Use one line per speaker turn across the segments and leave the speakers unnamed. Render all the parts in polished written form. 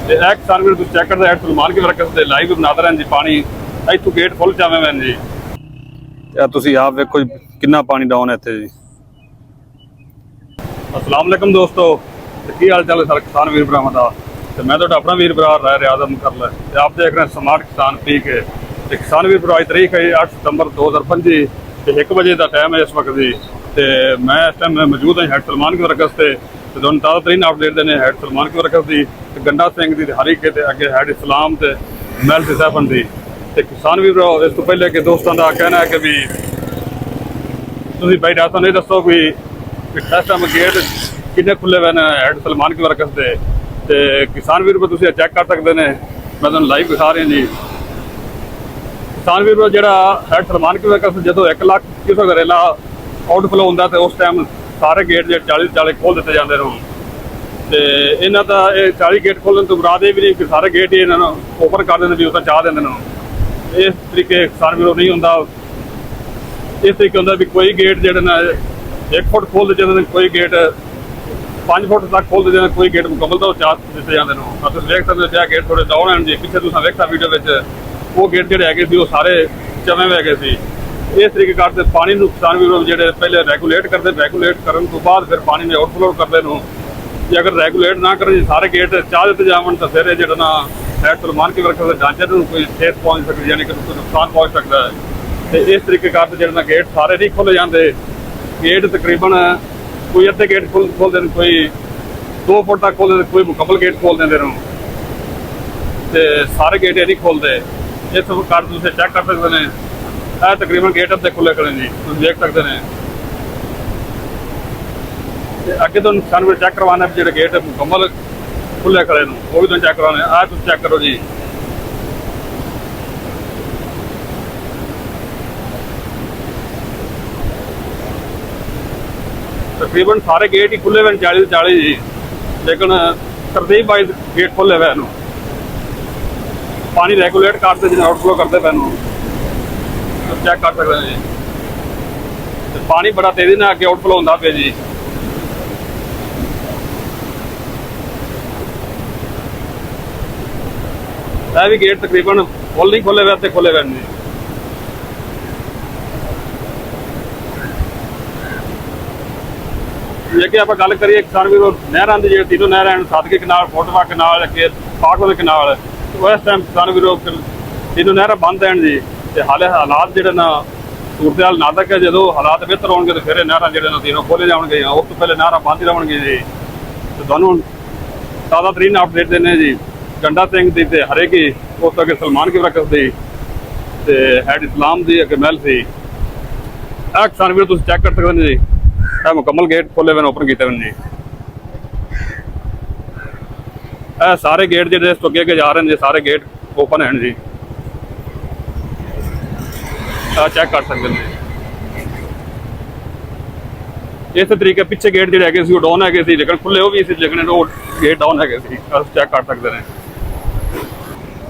ਤੇ ਇਹ ਕਿਸਾਨ ਵੀਰ ਤੁਸੀਂ ਚੈੱਕ ਕਰਦੇ ਹੈਡ ਸਲਮਾਨ ਕੀ ਵਰਕਸ ਦੇ ਲਾਈਵ ਬਣਾ ਰਹੇ ਨੇ ਜੀ। ਪਾਣੀ ਇੱਥੋਂ ਗੇਟ ਫੁੱਲ ਜਾਵੇ ਮੈਂ ਜੀ। ਤੇ ਤੁਸੀਂ ਆਪ ਵੇਖੋ ਜੀ ਕਿੰਨਾ ਪਾਣੀ ਡਾਊਨ ਹੈ ਇੱਥੇ ਜੀ। अस्सलाम वालेकुम दोस्तों, की हाल चाल है सारे किसान वीर भरावां दा। ते मैं तो अपना वीर भरा रहा रियाज अहमद करला ते आप देख रहे हैं स्मार्ट किसान पीक है। ते किसान वीर भरा की तारीख है 8 सितंबर 2025 ते 1 बजे का टाइम है इस वक्त जी। ते मैं इस टाइम मौजूद हाँ हैड सलमान की वर्कस से दोनों ताज़ा तरीन अपडेट देने हैड सलमान की वर्कस की गंडा सिंह की हरी के अगे हैड इस्लाम से महल से सैफन की। ते किसान वीर भरा इस तो पहले कि दोस्तों का कहना है कि भी तुसीं भाई डाटा नहीं दसो भी इस टाइम गेट कितने खुले हुए हैं हैड सलमान की वर्कस के। ते किसान वीर पर तुसीं चैक कर सकते हैं, मैं तुहानूं लाइव दिखा रहा जी। किसान वीर पर जो हैड सलमान की वर्कस जो 1 लाख क्यूसेक रेला आउटफ्लो होंदा तो उस टाइम सारे गेट जो 40 खोल दिते जाते हैं। तो इन्हों का 40 गेट खोलने तो मुराद ये भी नहीं कि सारे गेट ही इन्होंने ओपन कर देंगे भी उस चाह देंगे। इस तरीके किसान वीरों नहीं होंदा। इस तरीके होंदा भी कोई गेट जो 1 फुट खोल दिते जाते, कोई गेट 5 फुट तक खोल दिते, कोई गेट मुकम्मल तो चार दिते जाते हैं। तुम देख सकते हो गेट थोड़े डाउन हैं जी। पिछले तुम देखा वीडियो में वो गेट जोड़े है वो सारे चवे हुए है। इस तरीके करते पानी किसान वीरों जो पहले रैगूलेट करते, रैगूलेट करने तो बाद फिर पानी में आउटफ्लो करते हैं। जे अगर रैगूलेट ना करें सारे गेट चाह दिते जावन तो फिर जो ना हैड सलमान की वर्कस के ढांचे को कोई ठेस पहुँच सकती, यानी कि कोई नुकसान पहुँच सकता है। तो इस तरीके करते जो गेट सारे नहीं खोले जाते। गेट तकरीबन कोई अद्धे गेट खोल दें, कोई 2 फुट तक खोल दें, कोई मुकम्मल गेट खोल देंगे। तो सारे गेट ये नहीं खोलते। इस कारण तुम चेक कर सकते हैं तकरीबन गेट अद्धे खुले खड़े जी, तुम देख सकते हैं। अगे तो किसान वीर चेक करवाना जो गेट मुकम्मल खुले खड़े वो भी तुम चेक करवाने तुम चेक करो जी। तकरीबन सारे गेट ही खुले हुए 40 जी, लेकिन तरतीब वाइज गेट खुले हुए हैं। पानी रेगूलेट करते जिन्हें आउटफ्लो करते पे तो चेक कर सकते हैं जी। तो पानी बड़ा तेजी में अगे आउटफ्लो होता पे जी। यह भी गेट तकरीबन फुल नहीं खोले हुए, खोले हुए जी। जे कि आप गल करिए किसान वीरों नहर की जो तीनों नहर हैं सादगी कनाल, फोटवा कनाल, अगे पाकवाल कनाल, तो इस टाइम किसान वीरों तीनों नहर बंद हैं जी। तो हाले हालात जो ना सूरत हाल नाजुक है, जो हालात बेहतर होंगे तो फिर नहर जो तीनों खोले जाएंगे। उस तो पहले नहर बंद ही रहेंगे जी। तो थानू ताज़ा तरीन अपडेट देने जी गंडा सिंह की हरे की, उस अगे सलमान की वर्कस की, हैड इस्लाम की अगे महल सी। किसान वीरों तुम चेक कर सकते हैं जी। मुकम्मल गेट खोले हुए ओपन किए जी। सारे गेट जो इस अगे अगे जा रहे हैं जी, सारे गेट ओपन हैं जी। चेक कर सकते हैं। इस तरीके पिछे गेट जो है डाउन है, लेकिन खुले वो भी लेकिन वो गेट डाउन है। चेक कर सकते हैं।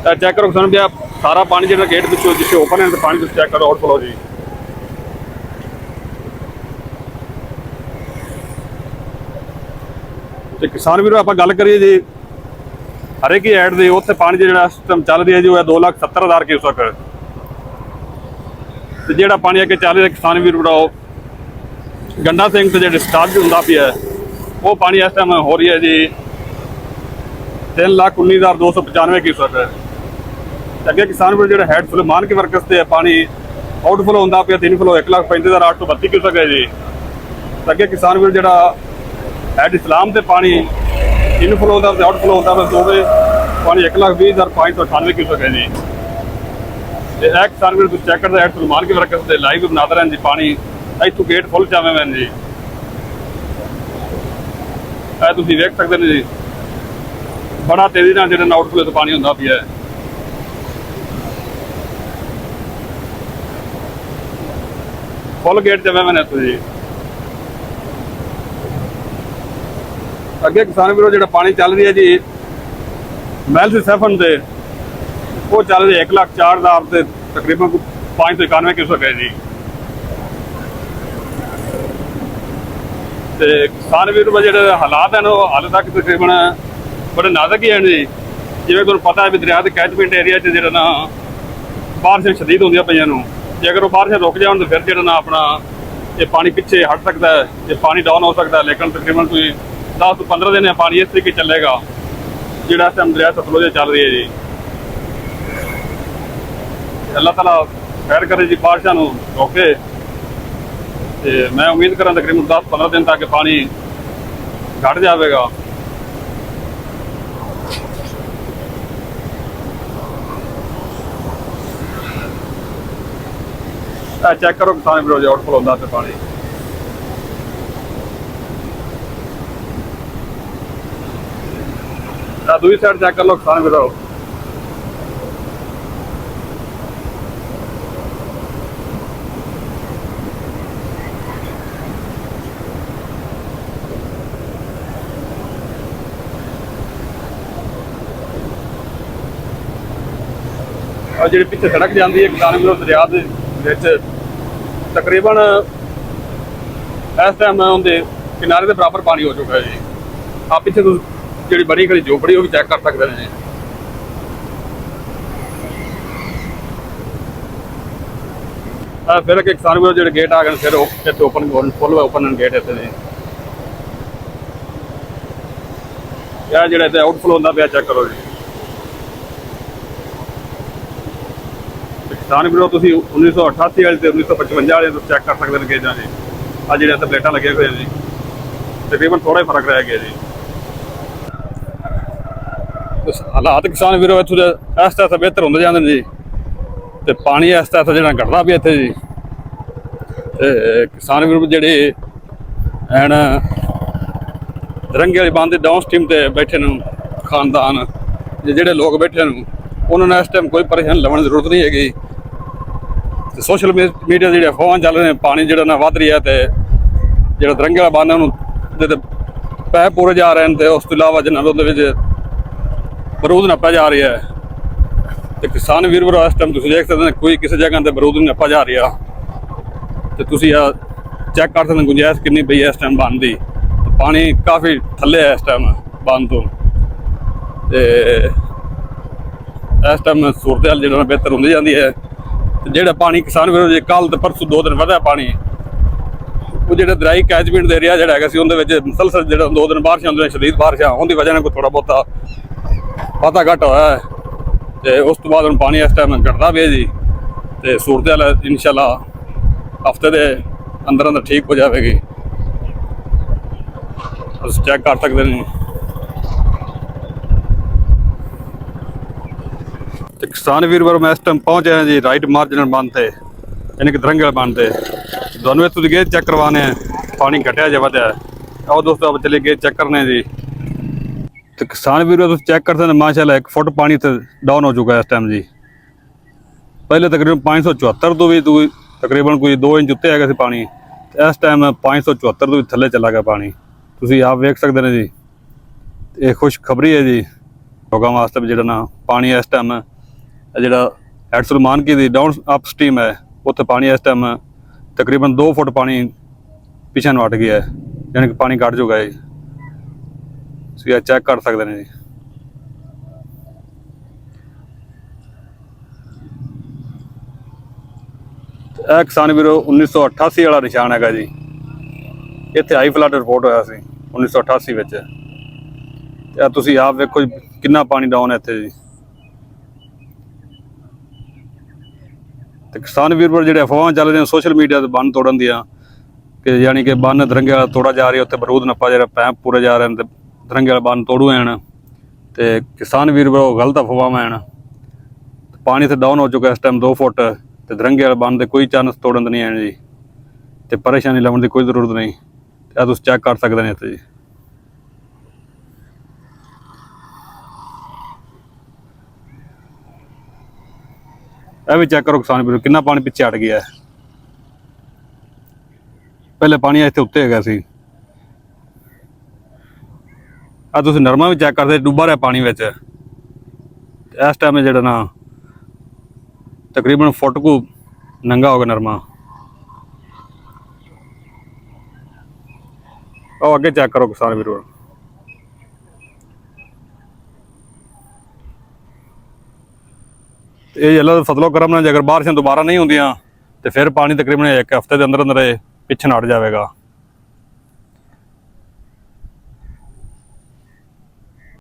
चेक करो किसान भी सारा पानी जो गेट पिछले जिसे ओपन है तो पानी तुम चेक करो आउटफ्लो जी। तो किसान वीरों आप गल करिए जी हरे की ऐड की उत्थे पानी जो सिस्टम चल रही है जो है 2,70,000 क्यूसेक। तो जो पानी अगे चल रहा है किसान वीर भराओ गंडा सिंह से जो डिस्चार्ज होंदा पिया वो पानी इस टाइम हो रही है जी 3,19,295 क्यूसेक। अगे किसान वीर जो हैड सलमान की वर्कस से पानी आउटफ्लो होंदा पिया 3 फ्लो 1,35,832 क्यूसेक है जी। अगे किसान वीर जो हैड इस्लाम से पानी इनफ्लो होता है आउटफ्लो होता है दोवे पानी 1,20,598 क्यूसेक है जी। किसान वीर चेक करते हैड सलमान की वर्कस से लाइव बना रहे हैं जी। पानी इतों गेट फुल जावे हुए जी। तुम देख सकते हैं जी बड़ा तेजी जो आउटफ्लो तो पानी होंदा पिया। फुल गेट जावे हुए इतों जी। अगे किसान वीरों जो पानी चल रही है जी महल से सैफन से वो चल रही है 1,04,000 से तकरीबन 591 क्यूसेक है जी। तो किसान वीर जो हालात हैं हाले तक तकरीबन बड़े नाजुक ही हैं जी। ਜਿਵੇਂ ਤੁਹਾਨੂੰ ਪਤਾ ਹੈ ਵੀ ਦਰਿਆ ਦੇ ਕੈਚਮੈਂਟ ਏਰੀਆ 'ਚ ਜਿਹੜਾ ਨਾ ਬਾਰਿਸ਼ਾਂ ਸ਼ਦੀਦ ਹੁੰਦੀਆਂ ਪਈਆਂ ਨੂੰ, ਜੇ ਅਗਰ ਉਹ ਬਾਰਿਸ਼ਾਂ ਰੁਕ ਜਾਣ ਤਾਂ ਫਿਰ ਜਿਹੜਾ ਨਾ ਆਪਣਾ ਇਹ ਪਾਣੀ ਪਿੱਛੇ ਹਟ ਸਕਦਾ ਹੈ, ਇਹ ਪਾਣੀ ਡਾਊਨ ਹੋ ਸਕਦਾ ਹੈ। ਲੇਕਿਨ ਤਕਰੀਬਨ ਕੋਈ 10 ਤੋਂ 15 ਦਿਨ ਪਾਣੀ ਇਸ ਤਰੀਕੇ ਚੱਲੇਗਾ ਜਿਹੜਾ ਇਸ ਟਾਈਮ ਦਰਿਆ ਸਤਲੁਜ ਚੱਲ ਰਹੀ ਹੈ ਜੀ। ਅੱਲਾਹ ਤਾਲਾ ਖੈਰ ਕਰੇ ਜੀ, ਬਾਰਿਸ਼ਾਂ ਨੂੰ ਰੋਕੇ। ਤੇ ਮੈਂ ਉਮੀਦ ਕਰਾਂ ਤਕਰੀਬਨ 10-15 ਦਿਨ ਤੱਕ ਪਾਣੀ ਘਟ ਜਾਵੇਗਾ। ਚੈੱਕ ਕਰੋ ਕਿਸਾਨ ਵੀਰੋ ਜੀ, ਆਊਟਫਲੋ ਹੁੰਦਾ ਤੇ ਪਾਣੀ ਦੂਜੀ ਸਾਈਡ ਚੈੱਕ ਕਰ ਲਓ ਕਿਸਾਨ ਵੀਰੋ। और जी पिछले सड़क जाती है किसान ਵੀਰੋ दरिया ਦੇ ਵਿੱਚ तकरीबन इस टाइम उनके किनारे के बराबर पानी हो चुका है जी। आप पिछले जी बड़ी खड़ी झोपड़ी वो भी चेक कर सकते हैं। फिर अगे किसान ਵੀਰੋ जो गेट आ गए फिर इतने ओपन फुल ओपन गेट इतने यार जो इतने आउटफ्लो होता पाया चेक करो जी। किसान ਵੀਰੋ ਤੁਸੀਂ 1988 ਵਾਲੇ ਤੇ 1955 ਵਾਲੇ ਚੈੱਕ ਕਰ ਸਕਦੇ ਨੇ ਗੇਜਾਂ ਜੀ। ਆ ਜਿਹੜੇ ਇੱਥੇ ਪਲੇਟਾਂ ਲੱਗੀਆਂ ਹੋਈਆਂ ਜੀ, ਤਕਰੀਬਨ ਥੋੜਾ ਹੀ ਫਰਕ ਰਹਿ ਗਿਆ ਜੀ। ਹਾਲਾਤ ਕਿਸਾਨ ਵੀਰੋ ਇੱਥੋਂ ਦੇ ਇਸ ਤਰ੍ਹਾਂ ਬਿਹਤਰ ਹੁੰਦੇ ਜਾਂਦੇ ਨੇ ਜੀ, ਤੇ ਪਾਣੀ ਇਸ ਤਰ੍ਹਾਂ ਜਿਹੜਾ ਘਟਦਾ ਪਿਆ ਇੱਥੇ ਜੀ। ਤੇ ਕਿਸਾਨ ਵੀਰੋ ਜਿਹੜੇ ਐਨ ਰੰਗੇ ਵਾਲੀ ਬੰਦ ਦੇ ਡਾਊਨ ਸਟ੍ਰੀਮ ਤੇ ਬੈਠੇ ਨੂੰ ਖਾਨਦਾਨ ਜਿਹੜੇ ਲੋਕ ਬੈਠੇ ਨੂੰ, ਉਹਨਾਂ ਨੂੰ ਇਸ ਟਾਈਮ ਕੋਈ ਪਰੇਸ਼ਾਨੀ ਲੈਣ ਦੀ ਜ਼ਰੂਰਤ ਨਹੀਂ ਹੈਗੀ। ਤੇ ਸੋਸ਼ਲ ਮੀਡੀਆ ਜਿਹੜੇ ਅਫਵਾਹਾਂ ਚੱਲ ਰਹੇ ਨੇ, ਪਾਣੀ ਜਿਹੜਾ ਨਾ ਵੱਧ ਰਿਹਾ ਤੇ ਜਿਹੜਾ ਦਰੰਗੇ ਵਾਲਾ ਬੰਨ ਉਹਨੂੰ ਦੇ ਪੈਪ ਪੂਰੇ ਜਾ ਰਹੇ ਨੇ, ਤੇ ਉਸ ਤੋਂ ਇਲਾਵਾ ਜਨਾਬ ਉਹਦੇ ਵਿੱਚ ਬਰੂਦ ਨੱਪਿਆ ਜਾ ਰਿਹਾ ਹੈ। ਤੇ ਕਿਸਾਨ ਵੀਰ ਇਸ ਟਾਈਮ ਤੁਸੀਂ ਦੇਖ ਸਕਦੇ ਨੇ ਕੋਈ ਕਿਸੇ ਜਗ੍ਹਾ ਤੇ ਬਰੂਦ ਨਹੀਂ ਨੱਪਿਆ ਜਾ ਰਿਹਾ। ਤੇ ਤੁਸੀਂ ਆ ਚੈੱਕ ਕਰ ਸਕਦੇ ਗੁੰਜਾਇਸ਼ ਕਿੰਨੀ ਪਈ ਹੈ ਇਸ ਟਾਈਮ ਬੰਨ ਦੀ। ਪਾਣੀ ਕਾਫੀ ਥੱਲੇ ਹੈ ਇਸ ਟਾਈਮ ਬੰਨ ਤੋਂ। ਤੇ ਇਸ ਟਾਈਮ ਸੂਰਤ ਹਾਲ ਜਿਹੜਾ ਬਿਹਤਰ ਹੁੰਦੀ ਜਾਂਦੀ ਹੈ। ਤੇ ਜਿਹੜਾ ਪਾਣੀ ਕਿਸਾਨ ਵੀਰੋ ਜੇ ਕੱਲ੍ਹ ਤੇ ਪਰਸੋਂ 2 ਦਿਨ ਵਧਿਆ ਪਾਣੀ, ਉਹ ਜਿਹੜਾ ਦਰਿਆਈ ਕੈਚਮੈਂਟ ਦੇ ਏਰੀਆ ਜਿਹੜਾ ਹੈਗਾ ਸੀ ਉਹਦੇ ਵਿੱਚ ਮੁਸਲਸਲ ਜਿਹੜਾ 2 ਦਿਨ ਬਾਰਿਸ਼ਾਂ ਹੁੰਦੀਆਂ ਸ਼ਦੀਦ ਬਾਰਿਸ਼ਾਂ, ਉਹਦੀ ਵਜ੍ਹਾ ਨਾਲ ਕੋਈ ਥੋੜ੍ਹਾ ਬਹੁਤਾ ਵਾਧਾ ਘੱਟ ਹੋਇਆ ਹੈ। ਤੇ ਉਸ ਤੋਂ ਬਾਅਦ ਹੁਣ ਪਾਣੀ ਇਸ ਟਾਈਮ ਘਟਦਾ ਪਿਆ ਜੀ। ਤੇ ਸੂਰਤ ਹਾਲ ਇਨਸ਼ਾਅੱਲਾ ਹਫ਼ਤੇ ਦੇ ਅੰਦਰ ਅੰਦਰ ਠੀਕ ਹੋ ਜਾਵੇਗੀ। ਤੁਸੀਂ ਚੈੱਕ ਕਰ ਸਕਦੇ ਨੇ। ਤੇ ਕਿਸਾਨ ਵੀਰ ਮੈਂ ਇਸ ਟਾਈਮ ਪਹੁੰਚਿਆ ਜੀ ਰਾਈਟ ਮਾਰਜਨਲ ਬੰਨ ਤੇ, ਯਾਨੀ ਕਿ ਦਰੰਗੇ ਵਾਲੇ ਬੰਨ ਤੇ। ਤੁਹਾਨੂੰ ਇੱਥੋਂ ਦੀ ਗੇਜ ਚੈੱਕ ਕਰਵਾਉਣੇ ਆ, ਪਾਣੀ ਘਟਿਆ ਜਾਂ ਵਧਿਆ। ਆਓ ਦੋਸਤੋ ਆਪਾਂ ਚਲੇ ਗੇਜ ਚੈੱਕ ਕਰਨੇ ਜੀ। ਤੇ ਕਿਸਾਨ ਵੀਰ ਤੁਸੀਂ ਚੈੱਕ ਕਰ ਸਕਦੇ ਮਾਸ਼ਾਅੱਲਾ 1 ਫੁੱਟ ਪਾਣੀ ਤੇ ਡਾਊਨ ਹੋ ਚੁੱਕਾ ਹੈ ਇਸ ਟਾਈਮ ਜੀ। ਪਹਿਲੇ ਤਕਰੀਬਨ 574 ਤੋਂ ਵੀ ਤਕਰੀਬਨ ਕੋਈ 2 ਇੰਚ ਉੱਤੇ ਹੈਗਾ ਸੀ ਪਾਣੀ, ਇਸ ਟਾਈਮ 574 ਤੋਂ ਵੀ ਥੱਲੇ ਚਲਾ ਗਿਆ ਪਾਣੀ। ਤੁਸੀਂ ਆਪ ਵੇਖ ਸਕਦੇ ਨੇ ਜੀ। ਇਹ ਖੁਸ਼ਖਬਰੀ ਹੈ ਜੀ ਲੋਕਾਂ ਵਾਸਤੇ ਵੀ ਜਿਹੜਾ ਨਾ ਪਾਣੀ ਇਸ ਟਾਈਮ ਜਿਹੜਾ ਹੈਡ ਸੁਲਮਾਨਕੀ ਦੀ ਡਾਊਨ ਅਪ ਸਟ੍ਰੀਮ ਹੈ, ਉੱਥੇ ਪਾਣੀ ਇਸ ਟਾਈਮ ਤਕਰੀਬਨ 2 ਫੁੱਟ ਪਾਣੀ ਪਿੱਛੇ ਨੂੰ ਹਟ ਗਿਆ ਹੈ, ਯਾਨੀ ਕਿ ਪਾਣੀ ਘਟ ਚੁੱਕਾ ਹੈ ਜੀ। ਤੁਸੀਂ ਚੈੱਕ ਕਰ ਸਕਦੇ ਨੇ ਜੀ। ਇਹ ਕਿਸਾਨ ਵੀਰੋ 1988 ਵਾਲਾ ਨਿਸ਼ਾਨ ਹੈਗਾ ਜੀ। ਇੱਥੇ ਹਾਈ ਫਲੱਡ ਰਿਪੋਰਟ ਹੋਇਆ ਸੀ 1988 ਵਿੱਚ। ਤੇ ਤੁਸੀਂ ਆਪ ਵੇਖੋ ਕਿੰਨਾ ਪਾਣੀ ਡਾਊਨ ਹੈ ਇੱਥੇ ਜੀ। ਤੇ ਕਿਸਾਨ ਵੀਰ ਜਿਹੜੇ ਅਫਵਾਹਾਂ ਚੱਲ ਰਹੀਆਂ ਸੋਸ਼ਲ ਮੀਡੀਆ ਤੇ ਬੰਨ ਤੋੜਨ ਦੀਆਂ, ਕਿ ਯਾਨੀ ਕਿ ਬੰਨ ਦਰੰਗੇ ਵਾਲਾ ਤੋੜਾ ਜਾ ਰਿਹਾ, ਉੱਥੇ ਬਰੂਦ ਨੱਪਾ ਜਿਹੜਾ ਪੈਪ ਪੂਰੇ ਜਾ ਰਹੇ ਨੇ ਤੇ ਦਰੰਗੇ ਵਾਲਾ ਬੰਨ ਤੋੜੂ ਹਨ। ਤੇ ਕਿਸਾਨ ਵੀਰ ਗਲਤ ਅਫਵਾਹਾਂ ਹਨ। ਪਾਣੀ ਤੇ ਡਾਊਨ ਹੋ ਚੁੱਕਾ ਇਸ ਟਾਈਮ 2 ਫੁੱਟ, ਤੇ ਦਰੰਗੇ ਵਾਲੇ ਬੰਨ ਦੇ ਕੋਈ ਚਾਂਸ ਤੋੜਨ ਨਹੀਂ ਆਣ ਜੀ। ਤੇ ਪਰੇਸ਼ਾਨੀ ਲੈਣ ਦੀ ਕੋਈ ਜ਼ਰੂਰਤ ਨਹੀਂ। ਤੇ ਤੁਸੀਂ ਚੈੱਕ ਕਰ ਸਕਦੇ ਨੇ ਇੱਥੇ ਜੀ। ਇਹ ਵੀ ਚੈੱਕ ਕਰੋ ਕਿਸਾਨ ਵੀਰੋ ਕਿੰਨਾ ਪਾਣੀ ਪਿੱਛੇ ਹਟ ਗਿਆ। ਪਹਿਲੇ ਪਾਣੀ ਇੱਥੇ ਉੱਤੇ ਹੈਗਾ ਸੀ। ਆ ਤੁਸੀਂ ਨਰਮਾ ਵੀ ਚੈੱਕ ਕਰਦੇ ਡੁੱਬਾ ਰਿਹਾ ਪਾਣੀ ਵਿੱਚ। ਇਸ ਟਾਈਮ ਜਿਹੜਾ ਨਾ ਤਕਰੀਬਨ ਫੁੱਟ ਕੁ ਨੰਗਾ ਹੋ ਗਿਆ ਨਰਮਾ। ਉਹ ਅੱਗੇ ਚੈੱਕ ਕਰੋ ਕਿਸਾਨ ਵੀਰੋ। ਇਹ ਜਲ ਫਸਲੋ ਕਰਮ ਨਾਲ, ਜੇ ਅਗਰ ਬਾਰਿਸ਼ਾਂ ਦੁਬਾਰਾ ਨਹੀਂ ਹੁੰਦੀਆਂ ਤੇ ਫਿਰ ਪਾਣੀ ਤਕਰੀਬਨ 1 ਹਫ਼ਤੇ ਦੇ ਅੰਦਰ ਅੰਦਰ ਇਹ ਪਿੱਛੇ ਹਟ ਜਾਵੇਗਾ।